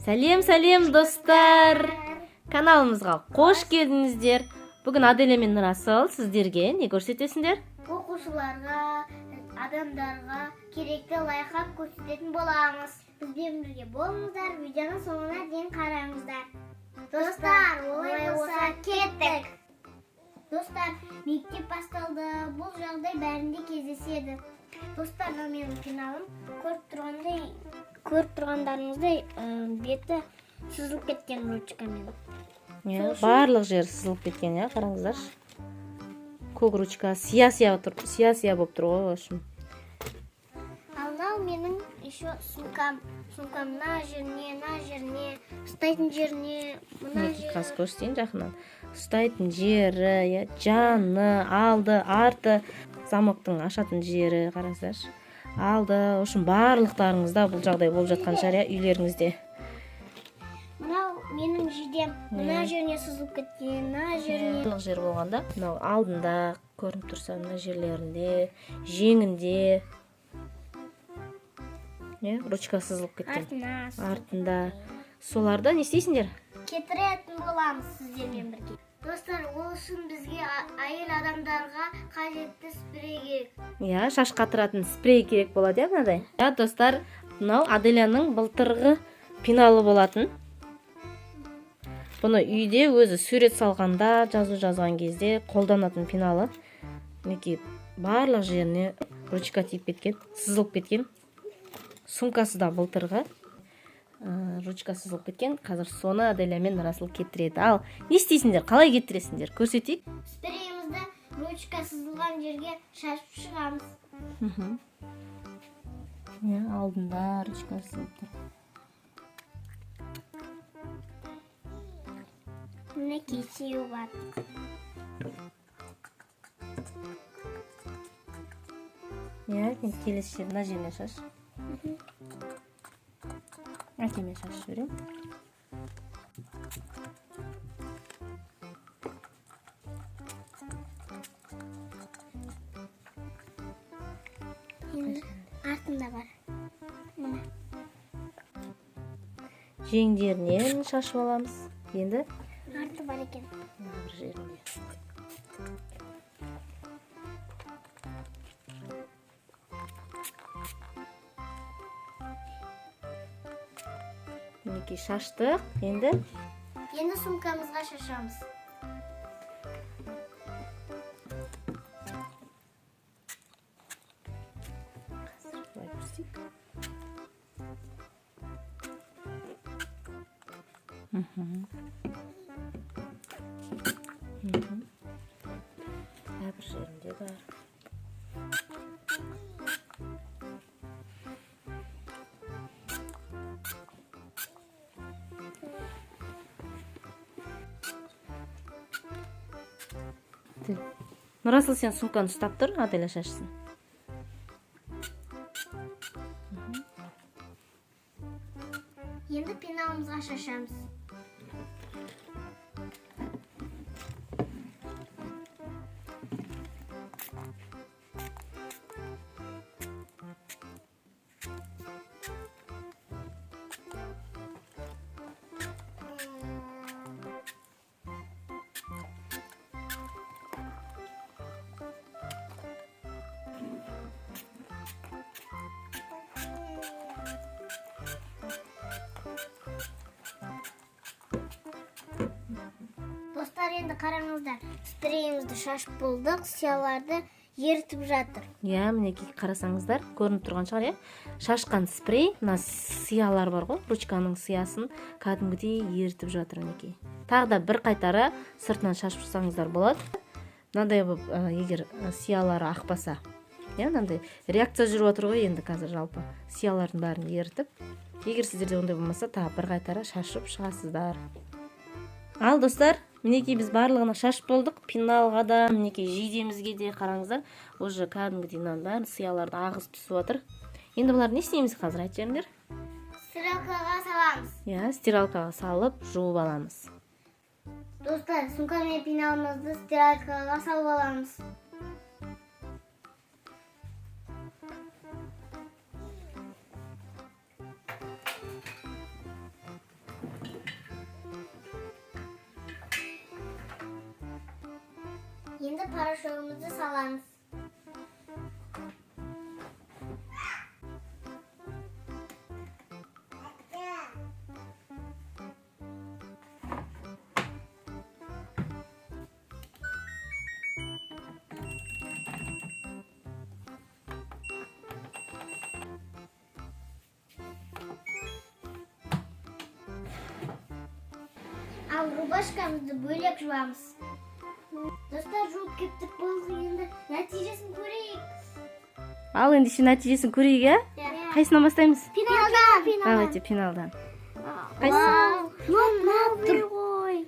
Сәлем достар. Каналымызға қош келдіңіздер. Бүгін Аделя мен Расыл сіздерге не көрсетесіңдер? Оқушыларға, адамдарға керекті лайфхак көрсететін боламыз. Бізбен бірге болыңыздар, видеоның соңына дейін қараңыздар. Достар, олай болса кеттік. Достар, мектеп басталды. Бұл жағдай бәрінде кездеседі. Достар, менің финалым көріп тұрғандарыңыздай беті сызылып кеткен ручкамен. Барлық жер сызылып кеткен, қараңыздар. Көк ручка сия-сия болып тұр ғой, общем. Ал менің еще сумкам мына жеріне, ұстайтын жеріне, мына жеріне. Қас көрсетейін жақынан. Ұстайтын жері, жаны, алды, арты, замоктың ашатын жері, қараңыздар. Алды, общем, барлықтарыңызда бұл жағдай болып жатқан шығар, үйлеріңізде. Мынау менің жидем, мына жеріне сызылып кеткен, мына жеріне. Барлық жер болғанда, мынау алдында көрініп тұрса, мына жерлерінде, жеңінде, ручка сызылып кеткен. Артында. Соларды не істейсіңдер? Кетіретін боламыз сіздермен бірге. Достар, ол үшін бізге әйел адамдарға қажетті спрей керек. Шаш қатыратын спрей керек болады, мынадай. Достар, мынау Аделяның былтырғы пеналы болатын. Бұны үйде өзі сурет салғанда, жазу жазған кезде қолданатын пеналы. Мінекей барлық жеріне ручка тиіп кеткен, сызылып кеткен. Сумкасы да былтырғы. Ручка сызылып кеткен. Қазір соны Аделя мен Расыл кеттіреді. Ал, не істейсіңдер? Қалай кеттіресіңдер? Көрсетейік. Спрейімізді ручка сызылған жерге шашып шығамыз. Алдында ручка сызылып тұр. Мінекей сеуі бар. Келесі жер, мына жеріне шаш. Әкеме шашып жіберем. Артында бар. Жеңдерінен шашып аламыз. Енді Арты бар екен. бір жерінде. Мінекей шаштық. Енді сумкамызға шашамыз. Бір жерінде бар. Расыл, сен сумканы ұстап тұр, Аделя шашсын. Енді пеналымызға шашамыз. Достар, енді қараңыздар, спрейімізді шашып болдық, сияларды ерітіп жатыр. Мінекей қарасаңыздар, көрініп тұрған шығар, шашқан спрей, мына сиялар бар ғой, ручканың сиясын кәдімгідей ерітіп жатыр, мінекей. Тағы да бір қайтара сыртынан шашып тұрсаңыздар болады. Мынандай болып, егер сиялары ақпаса, мынандай реакция жүріп отыр ғой, енді қазір жалпы сиялардың бәрін ерітіп. Егер сіздерде ондай болмаса, тағы бір қайтара шашып шығасыздар. Ал достар, мінекей біз барлығына шашып болдық. Пеналға да, мінекей жейдемізге де қараңыздар. Уже кәдімгідей бәрін сияларды ағыз түсіп отыр. Енді бұлар не істейміз қазір, айт жеріңдер? Стиралкаға саламыз. Стиралкаға салып, жуып аламыз. Достар, сумка мен пеналымызды стиралкаға салып аламыз. порошогымызды саламыз. Ал рубашкамызды бөлек жуамыз. Достар, жуып кеттік, болды, енді нәтижесін көрейік. Ал енді еще нәтижесін көрейік, ә? Қайсынан бастаймыз? Финалдан. Давайте финалдан. Тұр ғой.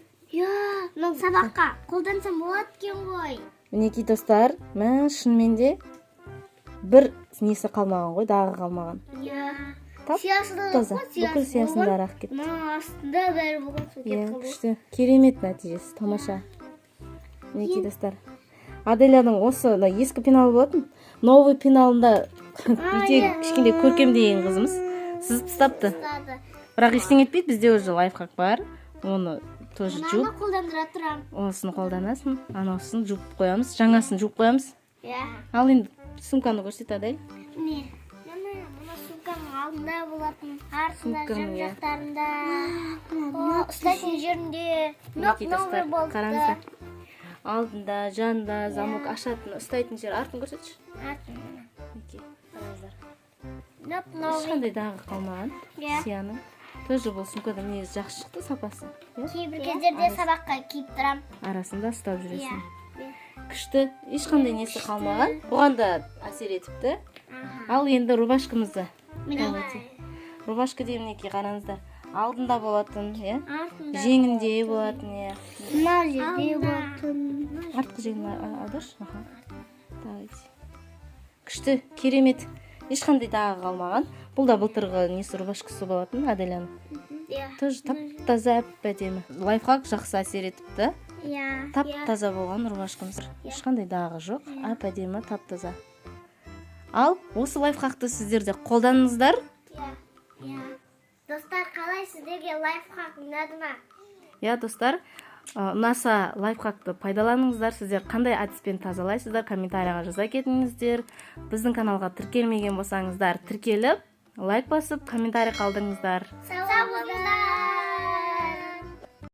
Мынау сабаққа қолдансам болады екен ғой. Мінекей достар, шынымен де бір несі қалмаған ғой, дағы қалмаған. Тап таза, бүкіл сиясын бәрі ақ кетті. Мына астында бәрі болған су кетіп қалды. Күшті, керемет нәтижесі, тамаша. Мінекей достар. Аделяның осы ескі пеналы болатын, новый пеналында өте кішкенде көркемдеген қызымыз сызып тастапты. Бірақ ештеңе етпейді, бізде уже лайфхак бар. Оны тоже жуып, Мынаны қолдандыра тұрам. осыны қолданасың, анаусын жуып қоямыз, жаңасын жуып қоямыз. Ал енді сумканы көрсет, Адель. Міне, мына сумканың алдында болатын, артында, Сумканың, жан жақтарында, ұстайтын жерінде Мінекей достар, новый болды. қараңыздар. Алдында, жанында, замок ашатын, ұстайтын жер артын көрсетші. Мінекей, қараңыздар. Новый. Ешқандай дағы қалмаған Иә. сияның. Тоже бұл сумкада негізі жақсы шықты сапасы. Кейбір кездерде сабаққа киіп тұрам. Арасында ұстап жүресің. Күшті, ешқандай несі қалмаған. Бұған да әсер етіпті. Ал енді рубашкамызды. Рубашка деймін, мінекей қараңыздар. Алдында болатын, жеңінде болатын, Мына жерде болатын. артқы жеңін аударшы. Күшті, керемет. Ешқандай дағы қалмаған. Бұл да былтырғы несі рубашкасы болатын, Аделяның. Тоже тап-таза әп-әдемі. Лайфхак жақсы әсер етіпті. Тап-таза болған рубашкамыз. Ешқандай дағы жоқ, әп-әдемі, тап-таза. Ал осы лайфхакты сіздер де қолданыңыздар. Достар, қалай сіздерге лайфхак ұнады ма? Достар, ұнаса лайфхакты пайдаланыңыздар. Сіздер қандай әдіспен тазалайсыздар, комментарияға жаза кетіңіздер. Біздің каналға тіркелмеген болсаңыздар, тіркеліп, лайк басып, комментарий қалдырыңыздар. Сау болыңыздар.